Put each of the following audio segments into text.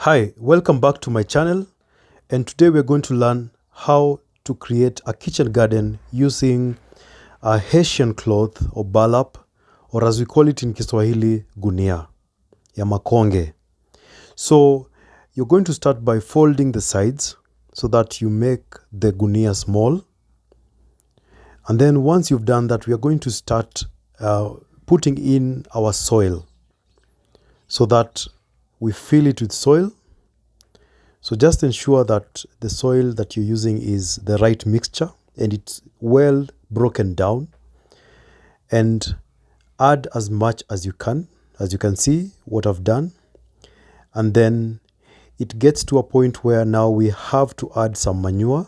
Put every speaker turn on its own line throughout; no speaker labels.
Hi, welcome back to my channel, and today we're going to learn how to create a kitchen garden using a Hessian cloth or burlap, or as we call it in Kiswahili, gunia ya makonge. So you're going to start by folding the sides so that you make the gunia small. And then once you've done that, we are going to start putting in our soil so that we fill it with soil. So just ensure that the soil that you're using is the right mixture and it's well broken down, and add as much as you can. As you can see what I've done. And then it gets to a point where now we have to add some manure.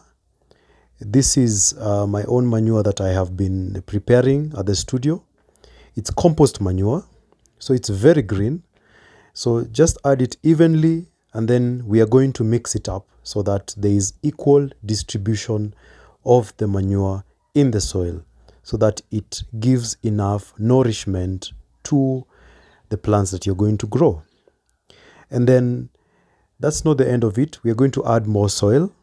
This is my own manure that I have been preparing at the studio. It's compost manure, so it's very green. So just add it evenly, and then we are going to mix it up so that there is equal distribution of the manure in the soil, so that it gives enough nourishment to the plants that you're going to grow. And then that's not the end of it. We are going to add more soil.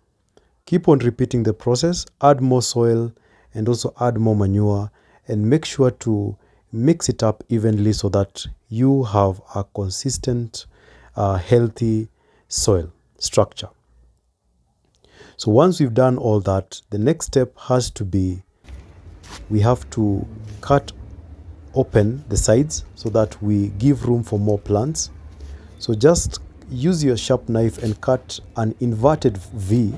Keep on repeating the process. Add more soil and also add more manure, and make sure to mix it up evenly so that you have a consistent, healthy soil structure. So once we've done all that, the next step has to be, we have to cut open the sides so that we give room for more plants. So just use your sharp knife and cut an inverted V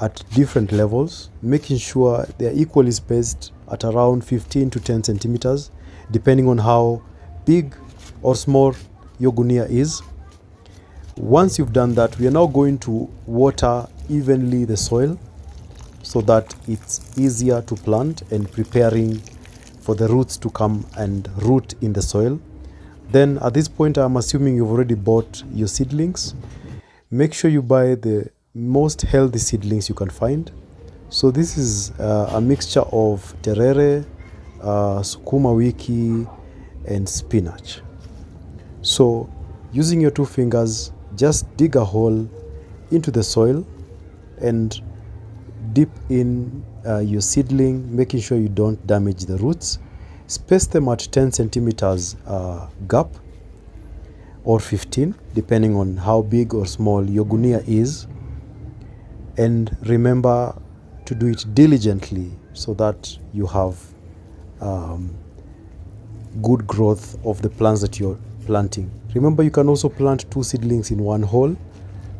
at different levels, making sure they are equally spaced at around 15 to 10 centimeters, depending on how big or small your gunia is. Once you've done that, we are now going to water evenly the soil so that it's easier to plant and preparing for the roots to come and root in the soil. Then at this point, I'm assuming you've already bought your seedlings. Make sure you buy the most healthy seedlings you can find. So this is a mixture of terere, sukuma wiki, and spinach. So using your two fingers, just dig a hole into the soil and dip in your seedling, making sure you don't damage the roots. Space them at 10 centimeters gap, or 15, depending on how big or small your gunia is. And remember to do it diligently so that you have good growth of the plants that you're planting. Remember, you can also plant two seedlings in one hole,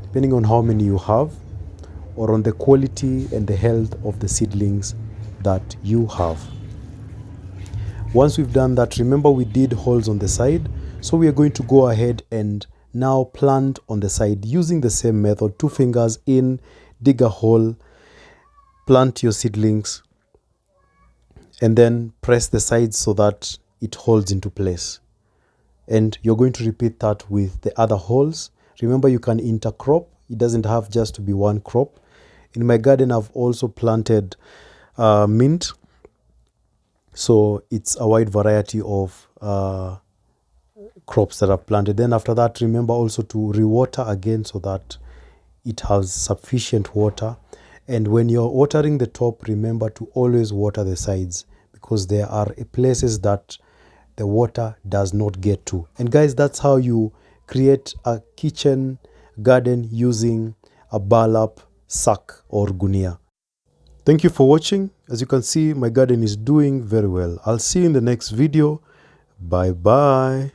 depending on how many you have, or on the quality and the health of the seedlings that you have. Once we've done that, remember we did holes on the side, so we are going to go ahead and now plant on the side using the same method. Two fingers in, dig a hole, plant your seedlings, and then press the sides so that it holds into place. And you're going to repeat that with the other holes. Remember, you can intercrop. It doesn't have just to be one crop. In my garden, I've also planted mint. So it's a wide variety of crops that I've planted. Then after that, remember also to rewater again so that it has sufficient water. And when you're watering the top, remember to always water the sides, because there are places that the water does not get to. And guys, that's how you create a kitchen garden using a burlap sack or gunia. Thank you for watching. As you can see, my garden is doing very well. I'll see you in the next video. Bye bye.